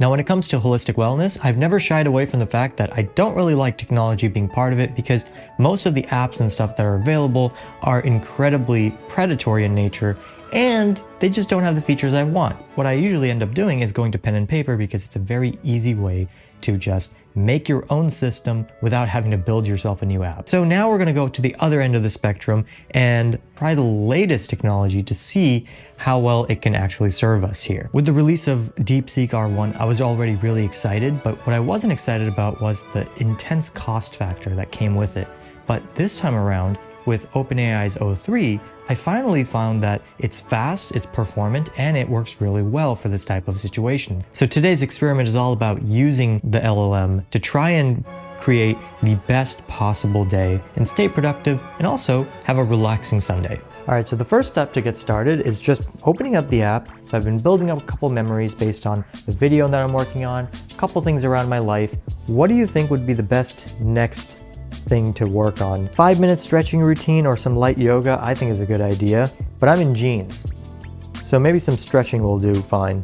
Now, when it comes to holistic wellness, I've never shied away from the fact that I don't really like technology being part of it because most of the apps and stuff that are available are incredibly predatory in nature and they just don't have the features I want. What I usually end up doing is going to pen and paper because it's a very easy way to just make your own system without having to build yourself a new app. So now we're going to go to the other end of the spectrum and try the latest technology to see how well it can actually serve us here. With the release of DeepSeek R1, I was already really excited, but what I wasn't excited about was the intense cost factor that came with it. But this time around, with OpenAI's O3, I finally found that it's fast, it's performant, and it works really well for this type of situation. So today's experiment is all about using the LLM to try and create the best possible day and stay productive and also have a relaxing Sunday. All right, so the first step to get started is just opening up the app. So I've been building up a couple memories based on the video that I'm working on, a couple things around my life. What do you think would be the best next thing to work on? 5-minute stretching routine or some light yoga I think is a good idea, but I'm in jeans, so maybe some stretching will do fine.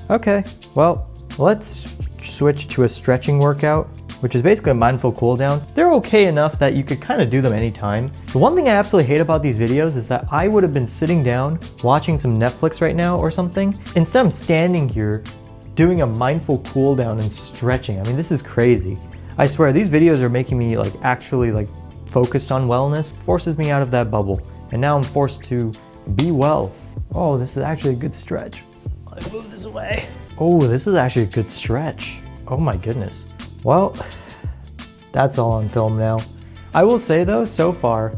Okay, well, let's switch to a stretching workout, which is basically a mindful cool down. They're okay enough that you could kind of do them anytime. The one thing I absolutely hate about these videos is that I would have been sitting down watching some Netflix right now or something. Instead I'm standing here doing a mindful cool down and stretching. I mean, this is crazy. I swear these videos are making me actually focused on wellness, forces me out of that bubble. And now I'm forced to be well. Oh, this is actually a good stretch. Let me move this away. Oh, this is actually a good stretch. Oh my goodness. Well, that's all on film now. I will say though, so far,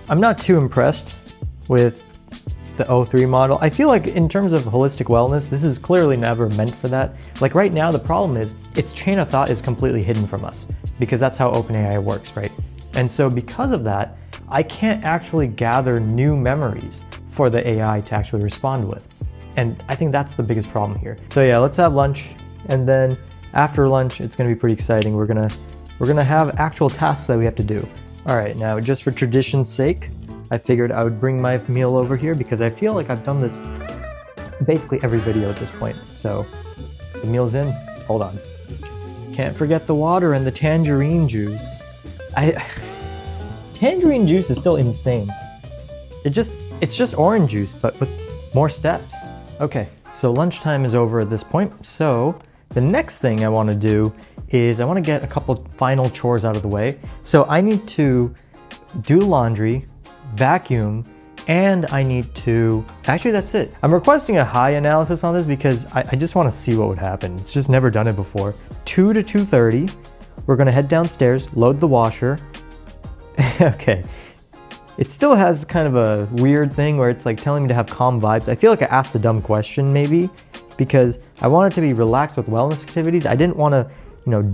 I'm not too impressed with the O3 model. I feel like in terms of holistic wellness, this is clearly never meant for that. Like right now, the problem is its chain of thought is completely hidden from us because that's how OpenAI works, right? And so because of that, I can't actually gather new memories for the AI to actually respond with. And I think that's the biggest problem here. So yeah, let's have lunch. And then after lunch, it's gonna be pretty exciting. We're gonna have actual tasks that we have to do. All right, now just for tradition's sake, I figured I would bring my meal over here because I feel like I've done this basically every video at this point. So the meal's in. Hold on. Can't forget the water and the tangerine juice. Tangerine juice is still insane. It's just orange juice, but with more steps. Okay, so lunchtime is over at this point. So the next thing I want to do is I want to get a couple final chores out of the way. So I need to do laundry, vacuum, and I need to, actually that's it. I'm requesting a high analysis on this because I just want to see what would happen. It's just never done it before. 2 to 2:30, we're gonna head downstairs, load the washer. Okay, it still has kind of a weird thing where it's like telling me to have calm vibes. I feel like I asked a dumb question maybe because I want it to be relaxed with wellness activities. I didn't want to,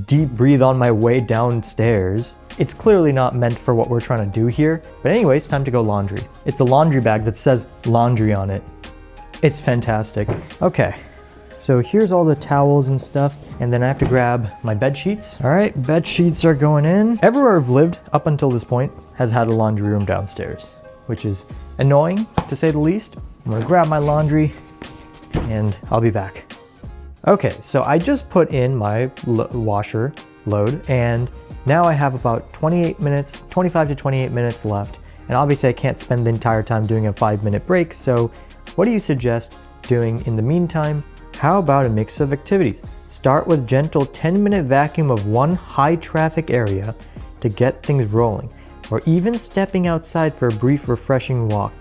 deep breathe on my way downstairs. It's clearly not meant for what we're trying to do here. But anyways, time to go laundry. It's a laundry bag that says laundry on it. It's fantastic. Okay, so here's all the towels and stuff. And then I have to grab my bed sheets. All right, bed sheets are going in. Everywhere I've lived up until this point has had a laundry room downstairs, which is annoying to say the least. I'm gonna grab my laundry and I'll be back. Okay, so I just put in my washer load and now I have about 25 to 28 minutes left. And obviously I can't spend the entire time doing a 5-minute break. So what do you suggest doing in the meantime? How about a mix of activities? Start with gentle 10-minute vacuum of one high traffic area to get things rolling, or even stepping outside for a brief refreshing walk.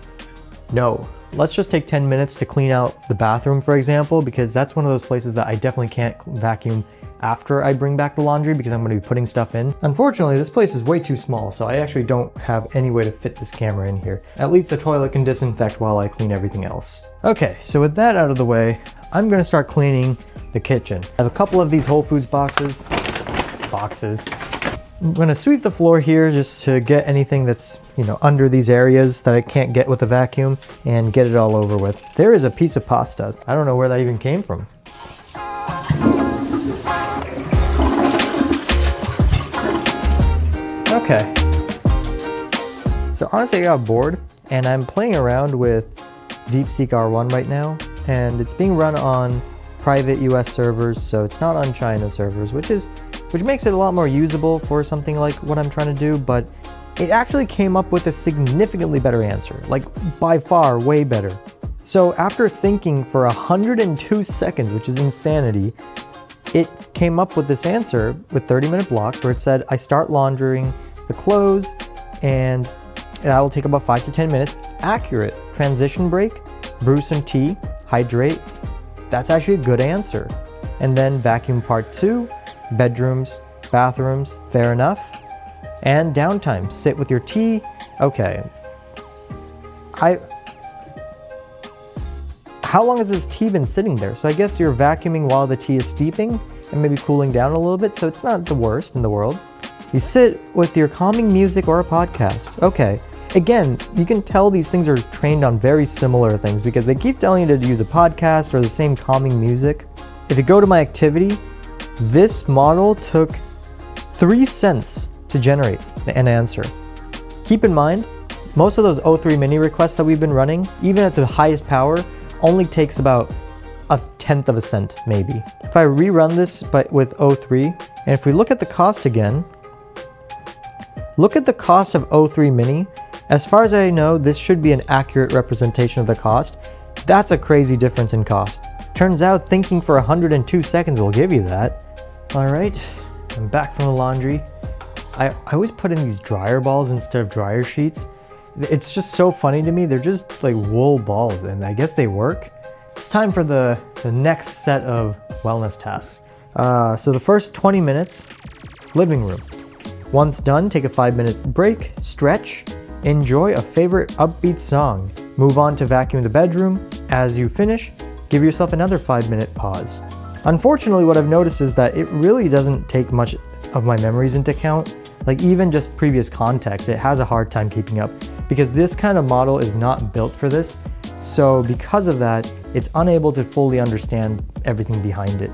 No, let's just take 10 minutes to clean out the bathroom, for example, because that's one of those places that I definitely can't vacuum after I bring back the laundry because I'm going to be putting stuff in. Unfortunately, this place is way too small, so I actually don't have any way to fit this camera in here. At least the toilet can disinfect while I clean everything else. Okay, so with that out of the way, I'm going to start cleaning the kitchen. I have a couple of these Whole Foods boxes. I'm going to sweep the floor here just to get anything that's, under these areas that I can't get with a vacuum and get it all over with. There is a piece of pasta. I don't know where that even came from. Okay. So honestly, I got bored and I'm playing around with DeepSeek R1 right now, and it's being run on private US servers, so it's not on China servers, which makes it a lot more usable for something like what I'm trying to do, but it actually came up with a significantly better answer, like by far way better. So after thinking for 102 seconds, which is insanity, it came up with this answer with 30-minute blocks where it said, I start laundering the clothes and that will take about 5 to 10 minutes. Accurate. Transition break, brew some tea, hydrate. That's actually a good answer. And then vacuum part 2, bedrooms, bathrooms, fair enough. And downtime, sit with your tea. Okay. How long has this tea been sitting there? So I guess you're vacuuming while the tea is steeping and maybe cooling down a little bit, so it's not the worst in the world. You sit with your calming music or a podcast. Okay. Again, you can tell these things are trained on very similar things because they keep telling you to use a podcast or the same calming music. If you go to my activity, this model took 3 cents to generate an answer. Keep in mind, most of those O3 mini requests that we've been running, even at the highest power, only takes about 1/10 of a cent, maybe. If I rerun this but with O3, and if we look at the cost again, look at the cost of O3 mini. As far as I know, this should be an accurate representation of the cost. That's a crazy difference in cost. Turns out thinking for 102 seconds will give you that. All right, I'm back from the laundry. I always put in these dryer balls instead of dryer sheets. It's just so funny to me. They're just like wool balls, and I guess they work. It's time for the next set of wellness tasks. So the first 20 minutes, living room. Once done, take a 5-minute break, stretch, enjoy a favorite upbeat song. Move on to vacuum the bedroom. As you finish, give yourself another 5-minute pause. Unfortunately, what I've noticed is that it really doesn't take much of my memories into account. Like even just previous context, it has a hard time keeping up because this kind of model is not built for this. So because of that, it's unable to fully understand everything behind it.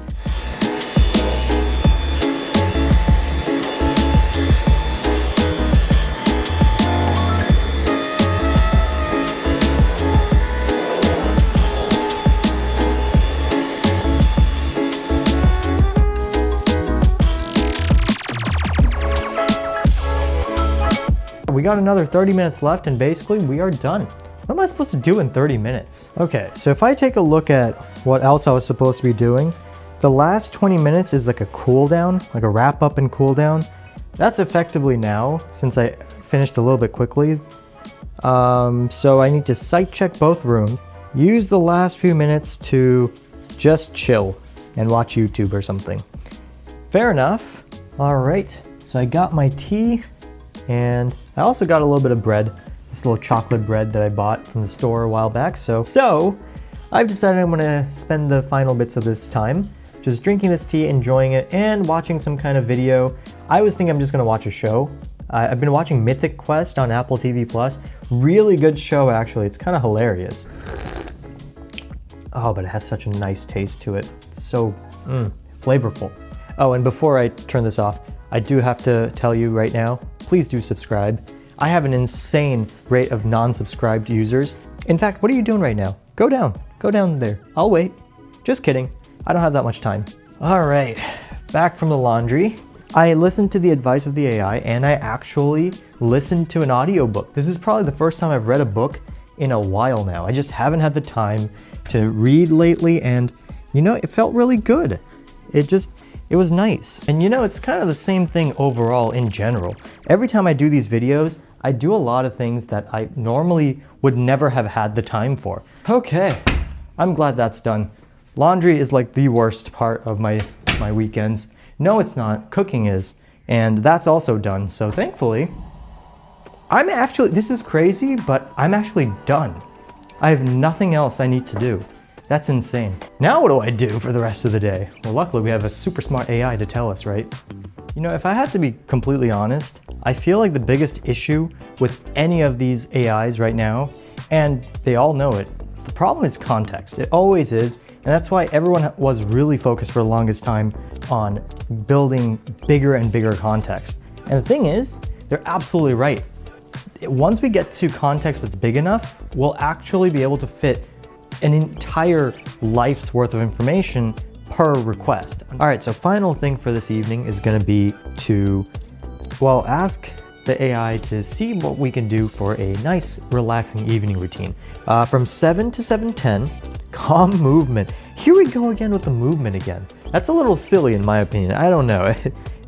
We got another 30 minutes left and basically we are done. What am I supposed to do in 30 minutes? Okay, so if I take a look at what else I was supposed to be doing, the last 20 minutes is like a cool down, like a wrap up and cool down. That's effectively now, since I finished a little bit quickly. So I need to site check both rooms, use the last few minutes to just chill and watch YouTube or something. Fair enough. All right, so I got my tea. And I also got a little bit of bread, this little chocolate bread that I bought from the store a while back. So I've decided I'm gonna spend the final bits of this time just drinking this tea, enjoying it, and watching some kind of video. I always think I'm just gonna watch a show. I've been watching Mythic Quest on Apple TV+. Really good show, actually. It's kind of hilarious. Oh, but it has such a nice taste to it. It's so flavorful. Oh, and before I turn this off, I do have to tell you right now, please do subscribe. I have an insane rate of non-subscribed users. In fact, what are you doing right now? Go down there. I'll wait. Just kidding. I don't have that much time. All right, back from the laundry. I listened to the advice of the AI and I actually listened to an audiobook. This is probably the first time I've read a book in a while now. I just haven't had the time to read lately and you know, it felt really good. It was nice. And you know, it's kind of the same thing overall in general. Every time I do these videos, I do a lot of things that I normally would never have had the time for. Okay, I'm glad that's done. Laundry is like the worst part of my weekends. No, it's not. Cooking is. And that's also done. So thankfully, this is crazy, but I'm actually done. I have nothing else I need to do. That's insane. Now what do I do for the rest of the day? Well, luckily we have a super smart AI to tell us, right? You know, if I had to be completely honest, I feel like the biggest issue with any of these AIs right now, and they all know it, the problem is context. It always is, and that's why everyone was really focused for the longest time on building bigger and bigger context. And the thing is, they're absolutely right. Once we get to context that's big enough, we'll actually be able to fit an entire life's worth of information per request. All right, so final thing for this evening is gonna be to, well, ask the AI to see what we can do for a nice, relaxing evening routine. From 7 to 7:10, calm movement. Here we go again with the movement again. That's a little silly in my opinion. I don't know.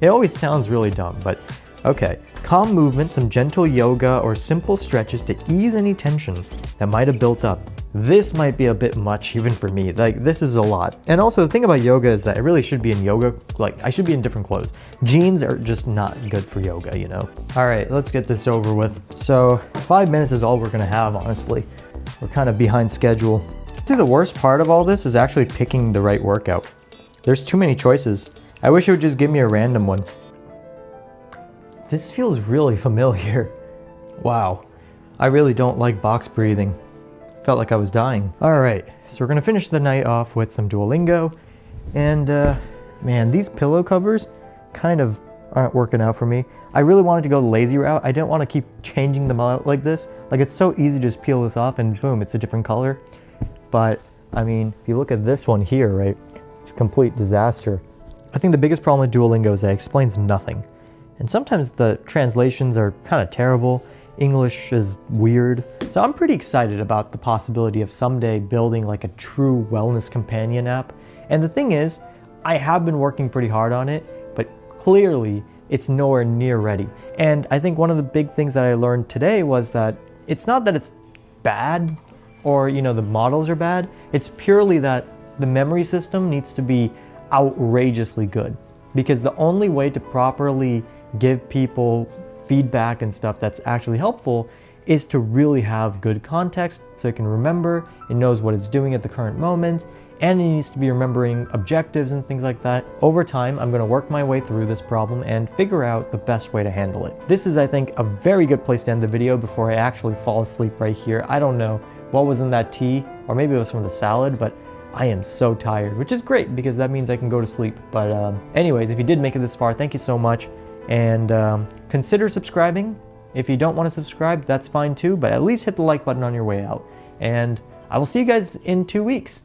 It always sounds really dumb, but okay. Calm movement, some gentle yoga or simple stretches to ease any tension that might have built up. This might be a bit much even for me. Like, this is a lot. And also the thing about yoga is that I really should be in yoga, like I should be in different clothes. Jeans are just not good for yoga, you know? All right, let's get this over with. So 5 minutes is all we're gonna have, honestly. We're kind of behind schedule. See, the worst part of all this is actually picking the right workout. There's too many choices. I wish it would just give me a random one. This feels really familiar. Wow, I really don't like box breathing. Felt like I was dying. All right, so we're gonna finish the night off with some Duolingo. And man, these pillow covers kind of aren't working out for me. I really wanted to go the lazy route. I didn't want to keep changing them out like this. Like, it's so easy to just peel this off and boom, it's a different color. But I mean, if you look at this one here, right? It's a complete disaster. I think the biggest problem with Duolingo is that it explains nothing. And sometimes the translations are kind of terrible. English is weird. So I'm pretty excited about the possibility of someday building like a true wellness companion app. And the thing is, I have been working pretty hard on it, but clearly it's nowhere near ready. And I think one of the big things that I learned today was that it's not that it's bad or, you know, the models are bad. It's purely that the memory system needs to be outrageously good, because the only way to properly give people feedback and stuff that's actually helpful is to really have good context so it can remember, it knows what it's doing at the current moment, and it needs to be remembering objectives and things like that. Over time, I'm going to work my way through this problem and figure out the best way to handle it. This is, I think, a very good place to end the video before I actually fall asleep right here. I don't know what was in that tea, or maybe it was from the salad, but I am so tired, which is great because that means I can go to sleep. But anyways, if you did make it this far, thank you so much. And consider subscribing. If you don't want to subscribe, that's fine too, but at least hit the like button on your way out. And I will see you guys in 2 weeks.